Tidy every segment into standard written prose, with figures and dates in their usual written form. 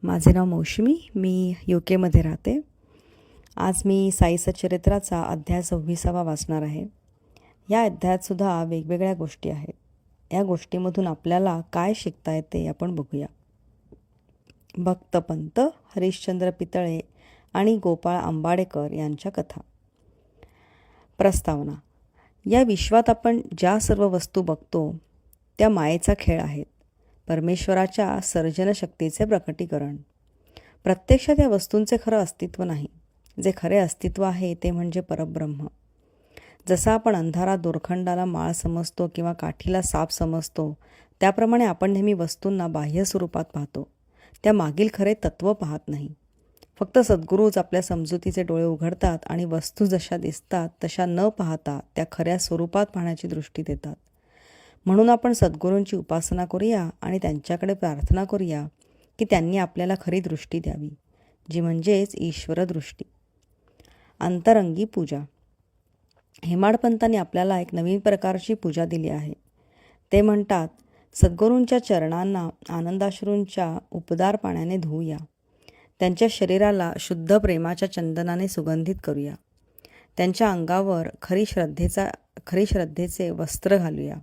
माझे नाव मौसमी. मी UK राहते. आज मी साई सच्चरित्राचा अध्याय 26वा वाचणार आहे. या अध्यायातसुद्धा वेगवेगळ्या गोष्टी आहेत. या गोष्टीमधून आपल्याला काय शिकता येते आपण बघूया. भक्तपंत, हरिश्चंद्र पितळे आणि गोपाळ आंबाडेकर यांच्या कथा. प्रस्तावना. या विश्वात आपण ज्या सर्व वस्तू बघतो त्या मायेचा खेळ आहेत, परमेश्वराच्या सर्जनशक्तीचे प्रकटीकरण. प्रत्यक्षात या वस्तूंचे खरं अस्तित्व नाही. जे खरे अस्तित्व आहे ते म्हणजे परब्रह्म. जसा आपण अंधारात दोरखंडाला माळ समजतो किंवा काठीला साप समजतो, त्याप्रमाणे आपण नेहमी वस्तूंना बाह्य स्वरूपात पाहतो. त्या मागील खरे तत्त्व पाहत नाही. फक्त सद्गुरूच आपल्या समजुतीचे डोळे उघडतात आणि वस्तू जशा दिसतात तशा न पाहता त्या खऱ्या स्वरूपात पाहण्याची दृष्टी देतात. म्हणून आपण सद्गुरूंची उपासना करूया आणि त्यांच्याकडे प्रार्थना करूया की त्यांनी आपल्याला खरी दृष्टी द्यावी, जी म्हणजेच ईश्वरदृष्टी. अंतरंगी पूजा. हेमाडपंतांनी आपल्याला एक नवीन प्रकारची पूजा दिली आहे. ते म्हणतात, सद्गुरूंच्या चरणांना आनंदाश्रूंच्या उपदार पाण्याने धुऊया. त्यांच्या शरीराला शुद्ध प्रेमाच्या चंदनाने सुगंधित करूया. त्यांच्या अंगावर खरी श्रद्धेचे वस्त्र घालूया.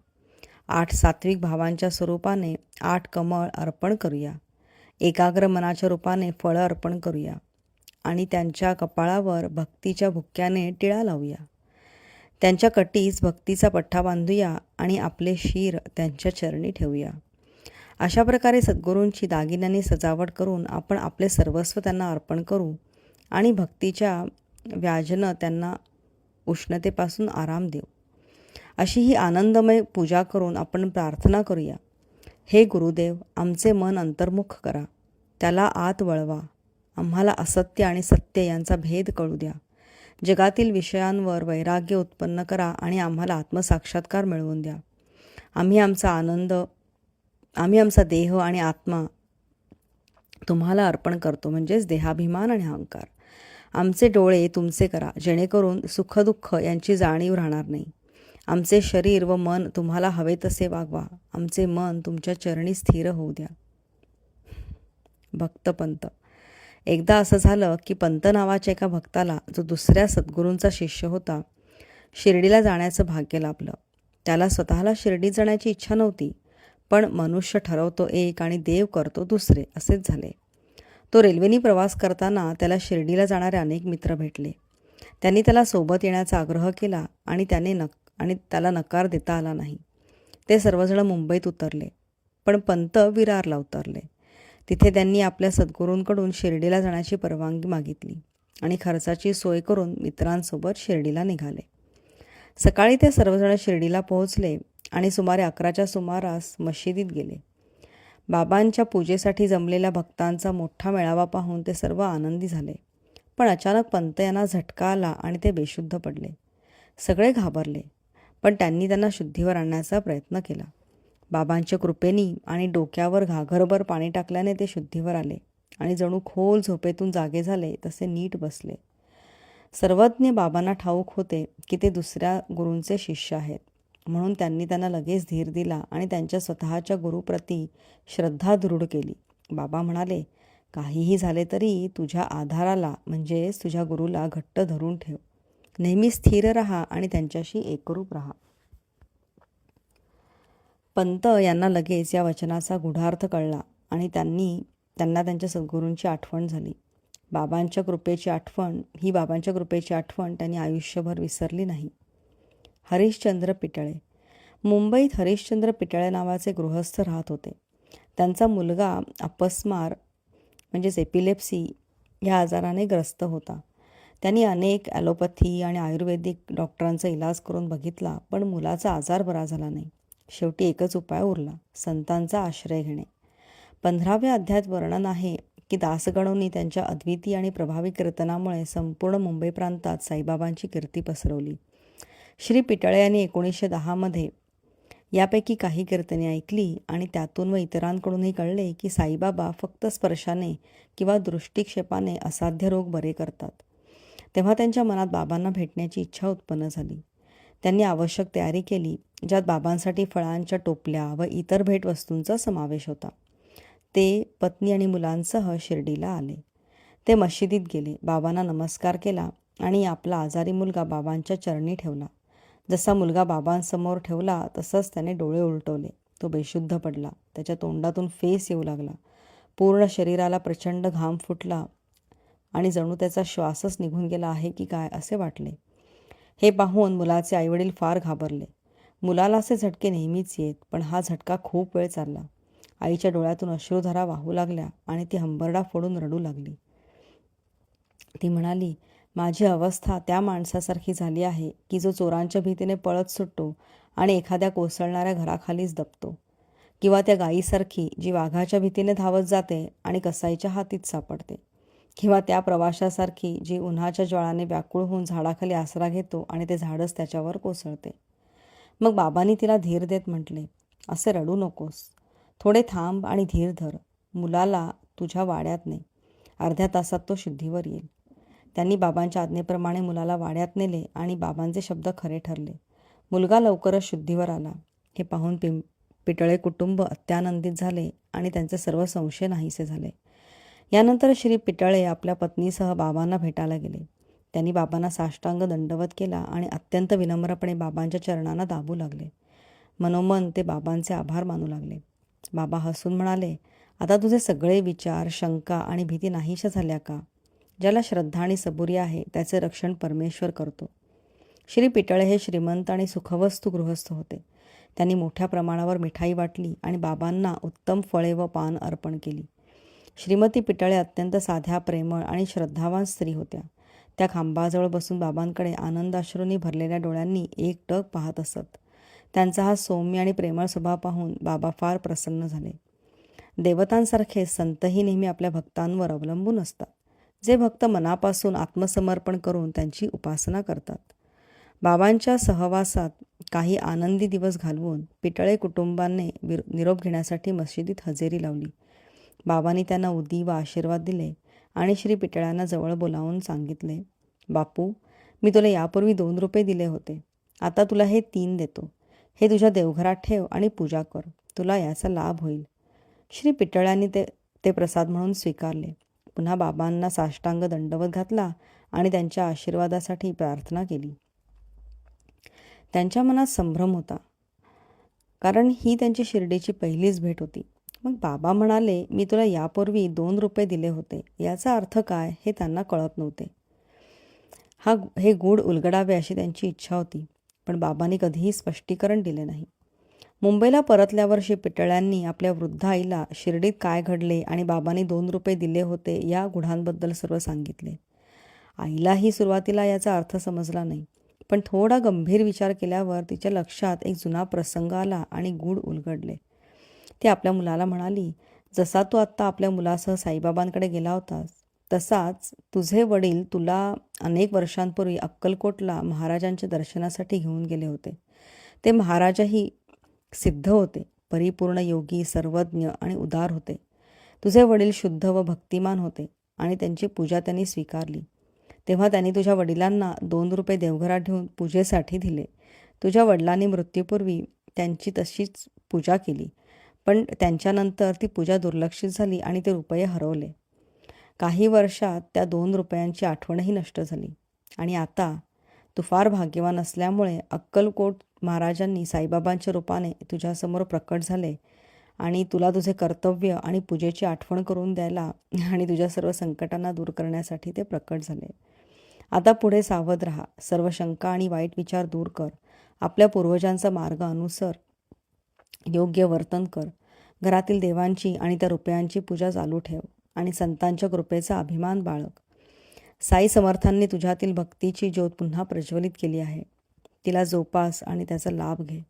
8 सात्विक भावांच्या स्वरूपाने 8 कमळ अर्पण करूया. एकाग्र मनाच्या रूपाने फळं अर्पण करूया आणि त्यांच्या कपाळावर भक्तीच्या भुक्क्याने टिळा लावूया. त्यांच्या कटीस भक्तीचा पठ्ठा बांधूया आणि आपले शीर त्यांच्या चरणी ठेवूया. अशा प्रकारे सद्गुरूंची दागिन्यांनी सजावट करून आपण आपले सर्वस्व त्यांना अर्पण करू आणि भक्तीच्या व्याजनं त्यांना उष्णतेपासून आराम देऊ. अशी ही आनंदमय पूजा करून आपण प्रार्थना करूया. हे गुरुदेव, आमचे मन अंतर्मुख करा. त्याला आत वळवा. आम्हाला असत्य आणि सत्य यांचा भेद कळू द्या. जगातील विषयांवर वैराग्य उत्पन्न करा आणि आम्हाला आत्मसाक्षात्कार मिळवून द्या. आम्ही आमचा देह आणि आत्मा तुम्हाला अर्पण करतो, म्हणजेच देहाभिमान आणि अहंकार. आमचे डोळे तुमचे करा, जेणेकरून सुखदुःख यांची जाणीव राहणार नाही. आमचे शरीर व मन तुम्हाला हवे तसे वागवा. आमचे मन तुमच्या चरणी स्थिर होऊ द्या. भक्तपंत. एकदा असं झालं की पंत नावाच्या एका भक्ताला, जो दुसऱ्या सद्गुरूंचा शिष्य होता, शिर्डीला जाण्याचं भाग्य लाभलं. त्याला स्वतःला शिर्डीत जाण्याची इच्छा नव्हती, पण मनुष्य ठरवतो एक आणि देव करतो दुसरे, असेच झाले. तो रेल्वेने प्रवास करताना त्याला शिर्डीला जाणारे अनेक मित्र भेटले. त्यांनी त्याला सोबत येण्याचा आग्रह केला आणि त्याला नकार देता आला नाही. ते सर्वजण मुंबईत उतरले, पण पंत विरारला उतरले. तिथे त्यांनी आपल्या सद्गुरूंकडून शिर्डीला जाण्याची परवानगी मागितली आणि खर्चाची सोय करून मित्रांसोबत शिर्डीला निघाले. सकाळी ते सर्वजण शिर्डीला पोहोचले आणि सुमारे 11च्या सुमारास मशिदीत गेले. बाबांच्या पूजेसाठी जमलेल्या भक्तांचा मोठा मेळावा पाहून ते सर्व आनंदी झाले. पण अचानक पंत यांना झटका आला आणि ते बेशुद्ध पडले. सगळे घाबरले, पण त्यांनी त्यांना शुद्धीवर आणण्याचा प्रयत्न केला. बाबांच्या कृपेनी आणि डोक्यावर घागरभर पाणी टाकल्याने ते शुद्धीवर आले आणि जणू खोल झोपेतून जागे झाले तसे नीट बसले. सर्वज्ञ बाबांना ठाऊक होते की ते दुसऱ्या गुरूंचे शिष्य आहेत, म्हणून त्यांनी त्यांना लगेच धीर दिला आणि त्यांच्या स्वतःच्या गुरुप्रती श्रद्धा दृढ केली. बाबा म्हणाले, काहीही झाले तरी तुझ्या आधाराला म्हणजेच तुझ्या गुरुला घट्ट धरून ठेव. नेहमी स्थिर राहा आणि त्यांच्याशी एकरूप राहा. पंत यांना लगेच या वचनाचा गूढार्थ कळला आणि त्यांना त्यांच्या सद्गुरूंची आठवण झाली. बाबांच्या कृपेची आठवण त्यांनी आयुष्यभर विसरली नाही. हरिश्चंद्र पिटळे. मुंबईत हरिश्चंद्र पिटळे नावाचे गृहस्थ राहत होते. त्यांचा मुलगा अपस्मार म्हणजेच एपिलेप्सी ह्या आजाराने ग्रस्त होता. त्यांनी अनेक ॲलोपॅथी आणि आयुर्वेदिक डॉक्टरांचा इलाज करून बघितला, पण मुलाचा आजार बरा झाला नाही. शेवटी एकच उपाय उरला, संतांचा आश्रय घेणे. 15व्या अध्यायात वर्णन आहे की दासगणोंनी त्यांच्या अद्वितीय आणि प्रभावी कीर्तनामुळे संपूर्ण मुंबई प्रांतात साईबाबांची कीर्ती पसरवली. श्री पिटळे यांनी 1910 यापैकी काही कीर्तने ऐकली आणि त्यातून व इतरांकडूनही कळले की साईबाबा फक्त स्पर्शाने किंवा दृष्टिक्षेपाने असाध्य रोग बरे करतात. तेव्हा त्यांच्या मनात बाबांना भेटण्याची इच्छा उत्पन्न झाली. त्यांनी आवश्यक तयारी केली, ज्यात बाबांसाठी फळांच्या टोपल्या व इतर भेटवस्तूंचा समावेश होता. ते पत्नी आणि मुलांसह शिर्डीला आले. ते मशिदीत गेले, बाबांना नमस्कार केला आणि आपला आजारी मुलगा बाबांच्या चरणी ठेवला. जसा मुलगा बाबांसमोर ठेवला तसंच त्याने डोळे उलटवले. तो बेशुद्ध पडला. त्याच्या तोंडातून फेस येऊ लागला. पूर्ण शरीराला प्रचंड घाम फुटला आणि जणू त्याचा श्वासच निघून गेला आहे की काय असे वाटले. हे पाहून मुलाचे आईवडील फार घाबरले. मुलाला असे झटके नेहमीच येत, पण हा झटका खूप वेळ चालला. आईच्या डोळ्यातून अश्रुधारा वाहू लागल्या आणि ती हंबरडा फोडून रडू लागली. ती म्हणाली, माझी अवस्था त्या माणसासारखी झाली आहे की जो चोरांच्या भीतीने पळत सुटतो आणि एखाद्या कोसळणाऱ्या घराखालीच दबतो, किंवा त्या गायीसारखी जी वाघाच्या भीतीने धावत जाते आणि कसाईच्या हातीत सापडते, किंवा त्या प्रवाशासारखी जी उन्हाच्या ज्वाळाने व्याकुळ होऊन झाडाखाली आसरा घेतो आणि ते झाडच त्याच्यावर कोसळते. मग बाबांनी तिला धीर देत म्हटले, असे रडू नकोस. थोडे थांब आणि धीर धर. मुलाला तुझ्या वाड्यात ने. अर्ध्या तासात तो शुद्धीवर येईल. त्यांनी बाबांच्या आज्ञेप्रमाणे मुलाला वाड्यात नेले आणि बाबांचे शब्द खरे ठरले. मुलगा लवकरच शुद्धीवर आला. हे पाहून पिटळे कुटुंब अत्यानंदित झाले आणि त्यांचे सर्व संशय नाहीसे झाले. यानंतर श्री पिटळे आपल्या पत्नीसह बाबांना भेटायला गेले. त्यांनी बाबांना साष्टांग दंडवत केला आणि अत्यंत विनम्रपणे बाबांच्या चरणांना दाबू लागले. मनोमन ते बाबांचे आभार मानू लागले. बाबा हसून म्हणाले, आता तुझे सगळे विचार, शंका आणि भीती नाहीशा झाल्या का? ज्याला श्रद्धा आणि सबुरी आहे त्याचे रक्षण परमेश्वर करतो. श्री पिटळे हे श्रीमंत आणि सुखवस्तू गृहस्थ होते. त्यांनी मोठ्या प्रमाणावर मिठाई वाटली आणि बाबांना उत्तम फळे व पान अर्पण केली. श्रीमती पिटळे अत्यंत साध्या, प्रेमळ आणि श्रद्धावान स्त्री होत्या. त्या खांबाजवळ बसून बाबांकडे आनंदाश्रूंनी भरलेल्या डोळ्यांनी एकटक पाहत असत. त्यांचा हा सौम्य आणि प्रेमळ स्वभाव पाहून बाबा फार प्रसन्न झाले. देवतांसारखे संतही नेहमी आपल्या भक्तांवर अवलंबून असतात, जे भक्त मनापासून आत्मसमर्पण करून त्यांची उपासना करतात. बाबांच्या सहवासात काही आनंदी दिवस घालवून पिटळे कुटुंबाने निरोप घेण्यासाठी मशिदीत हजेरी लावली. बाबांनी त्यांना उदी व आशीर्वाद दिले आणि श्री पिटळ्यांना जवळ बोलावून सांगितले, बापू, मी तुला यापूर्वी 2 रुपये दिले होते. आता तुला हे 3 देतो. हे तुझ्या देवघरात ठेव आणि पूजा कर. तुला याचा लाभ होईल. श्री पिटळ्यांनी ते प्रसाद म्हणून स्वीकारले. पुन्हा बाबांना साष्टांग दंडवत घातला आणि त्यांच्या आशीर्वादासाठी प्रार्थना केली. त्यांच्या मनात संभ्रम होता, कारण ही त्यांची शिर्डीची पहिलीच भेट होती. मग बाबा म्हणाले, मी तुला यापूर्वी 2 रुपये दिले होते. याचा अर्थ काय हे त्यांना कळत नव्हते. हे गूढ उलगडावे अशी त्यांची इच्छा होती, पण बाबांनी कधीही स्पष्टीकरण दिले नाही. मुंबईला परतल्यावर श्री पिटळ्यांनी आपल्या वृद्ध आईला शिर्डीत काय घडले आणि बाबांनी 2 रुपये दिले होते या गुढांबद्दल सर्व सांगितले. आईलाही सुरुवातीला याचा अर्थ समजला नाही, पण थोडा गंभीर विचार केल्यावर तिच्या लक्षात एक जुना प्रसंग आला आणि गूढ उलगडले. ती आपल्या मुलाला म्हणाली, जसा तू आत्ता आपल्या मुलासह साईबाबांकडे गेला होतास, तसाच तुझे वडील तुला अनेक वर्षांपूर्वी अक्कलकोटला महाराजांच्या दर्शनासाठी घेऊन गेले होते. ते महाराजही सिद्ध होते, परिपूर्ण योगी, सर्वज्ञ आणि उदार होते. तुझे वडील शुद्ध व भक्तिमान होते आणि त्यांची पूजा त्यांनी स्वीकारली. तेव्हा त्यांनी तुझ्या वडिलांना 2 रुपये देवघरात ठेवून पूजेसाठी दिले. तुझ्या वडिलांनी मृत्यूपूर्वी त्यांची तशीच पूजा केली, पण त्यांच्यानंतर ती पूजा दुर्लक्षित झाली आणि ते रुपये हरवले. काही वर्षात त्या 2 रुपयांची आठवणही नष्ट झाली. आणि आता तू फार भाग्यवान असल्यामुळे अक्कलकोट महाराजांनी साईबाबांच्या रूपाने तुझ्यासमोर प्रकट झाले आणि तुला तुझे कर्तव्य आणि पूजेची आठवण करून द्यायला आणि तुझ्या सर्व संकटांना दूर करण्यासाठी ते प्रकट झाले. आता पुढे सावध राहा. सर्व शंका आणि वाईट विचार दूर कर. आपल्या पूर्वजांचा मार्ग अनुसर. योग्य वर्तन कर. घरातील देवांची आणि त्या रुपयांची पूजा चालू ठेव आणि संतांच्या कृपेचा अभिमान बाळग. साई समर्थांनी तुझ्यातील भक्तीची ज्योत पुन्हा प्रज्वलित केली आहे. तिला जोपास आणि त्याचा लाभ घे.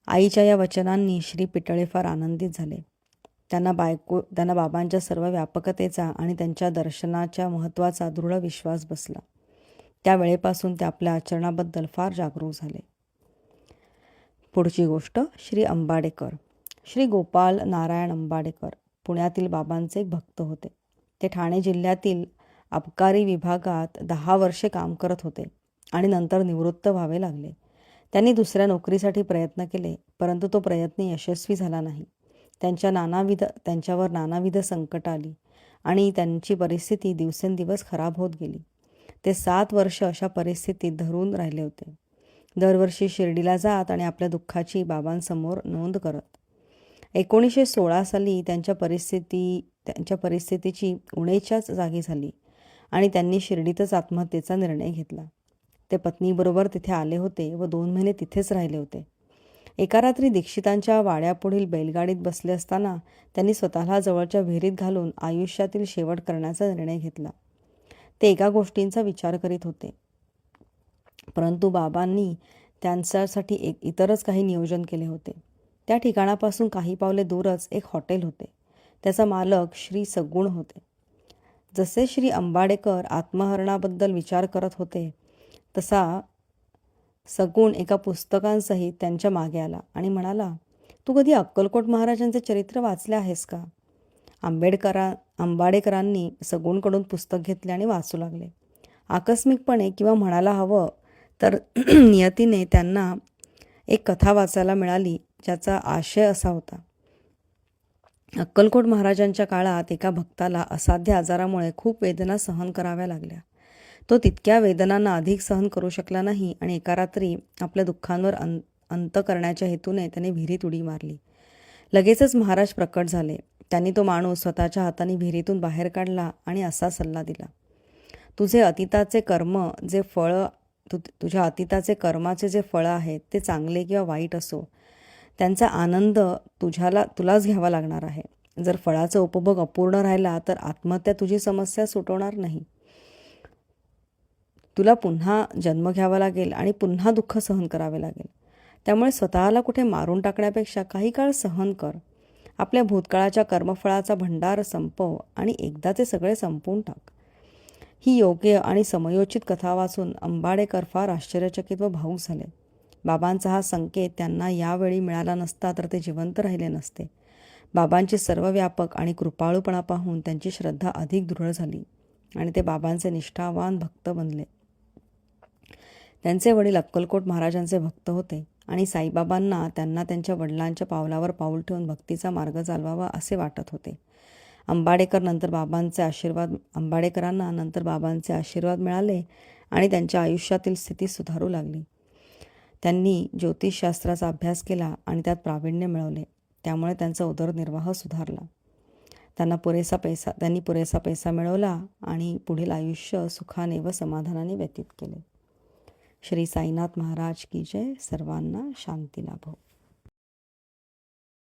आईच्या या वचनांनी श्री पिटळे फार आनंदित झाले. त्यांना बाबांच्या सर्व व्यापकतेचा आणि त्यांच्या दर्शनाच्या महत्त्वाचा दृढ विश्वास बसला. त्यावेळेपासून ते आपल्या आचरणाबद्दल फार जागरूक झाले. पुढची गोष्ट. श्री अंबाडेकर. श्री गोपाल नारायण अंबाडेकर पुण्यातील बाबांचे एक भक्त होते. ते ठाणे जिल्ह्यातील अबकारी विभागात 10 वर्षे काम करत होते आणि नंतर निवृत्त व्हावे लागले. त्यांनी दुसऱ्या नोकरीसाठी प्रयत्न केले, परंतु तो प्रयत्न यशस्वी झाला नाही. त्यांच्यावर नानाविध संकट आली आणि त्यांची परिस्थिती दिवसेंदिवस खराब होत गेली. ते 7 वर्ष अशा परिस्थितीत धरून राहिले होते. दरवर्षी शिर्डीला जात आणि आपल्या दुःखाची बाबांसमोर नोंद करत. 1916 साली त्यांच्या परिस्थितीची उणेच्याच जागी झाली आणि त्यांनी शिर्डीतच आत्महत्येचा निर्णय घेतला. ते पत्नीबरोबर तिथे आले होते व 2 महिने तिथेच राहिले होते. एका रात्री दीक्षितांच्या वाड्यापुढील बैलगाडीत बसले असताना त्यांनी स्वतःला जवळच्या विहिरीत घालून आयुष्यातील शेवट करण्याचा निर्णय घेतला. ते एका गोष्टींचा विचार करीत होते, परंतु बाबांनी त्यांच्यासाठी इतरच काही नियोजन केले होते. त्या ठिकाणापासून काही पावले दूरच एक हॉटेल होते. त्याचा मालक श्री सगुण होते. जसे श्री अंबाडेकर आत्महरणाबद्दल विचार करत होते तसा सगुण एका पुस्तकांसहित त्यांच्या मागे आला आणि म्हणाला, "तू कधी अक्कलकोट महाराजांचे चरित्र वाचले आहेस का?" अंबाडेकरांनी सगुणकडून पुस्तक घेतले आणि वाचू लागले. आकस्मिकपणे किंवा म्हणायला हवं तर नियतीने त्यांना एक कथा वाचायला मिळाली ज्याचा आशय असा होता. अक्कलकोट महाराजांच्या काळात एका भक्ताला असाध्य आजारामुळे खूप वेदना सहन कराव्या लागल्या. तो तितक्या वेदनांना अधिक सहन करू शकला नाही आणि एका रात्री आपल्या दुःखांवर अंत करण्याच्या हेतूने त्याने विहिरीत उडी मारली. लगेचच महाराज प्रकट झाले. त्यांनी तो माणूस स्वतःच्या हाताने विहिरीतून बाहेर काढला आणि असा सल्ला दिला, तुझ्या अतीताचे कर्माचे जे फळं आहेत ते चांगले किंवा वाईट असो, त्यांचा आनंद तुलाच घ्यावा लागणार आहे. जर फळाचा उपभोग अपूर्ण राहिला तर आत्महत्या तुझी समस्या सुटवणार नाही. तुला पुन्हा जन्म घ्यावा लागेल आणि पुन्हा दुःख सहन करावे लागेल. त्यामुळे स्वतःला कुठे मारून टाकण्यापेक्षा काही काळ सहन कर. आपल्या भूतकाळाच्या कर्मफळाचा भंडार संपव आणि एकदा ते सगळे संपवून टाक. ही योग्य आणि समयोचित कथा वाचून अंबाडेकर फार आश्चर्यचकित व भावूक झाले. बाबांचा हा संकेत त्यांना यावेळी मिळाला नसता तर ते जिवंत राहिले नसते. बाबांची सर्वव्यापक आणि कृपाळूपणा पाहून त्यांची श्रद्धा अधिक दृढ झाली आणि ते बाबांचे निष्ठावान भक्त बनले. त्यांचे वडील अक्कलकोट महाराजांचे भक्त होते आणि साईबाबांना त्यांना त्यांच्या वडिलांच्या पावलावर पाऊल ठेवून भक्तीचा मार्ग चालवावा असे वाटत होते. अंबाडेकरांना नंतर बाबांचे आशीर्वाद मिळाले आणि त्यांच्या आयुष्यातील स्थिती सुधारू लागली. त्यांनी ज्योतिषशास्त्राचा अभ्यास केला आणि त्यात प्रावीण्य मिळवले. त्यामुळे त्यांचा उदरनिर्वाह सुधारला. त्यांनी पुरेसा पैसा मिळवला आणि पुढील आयुष्य सुखाने व समाधानाने व्यतीत केले. श्री साईनाथ महाराज की जय. सर्वांना शांती लाभो.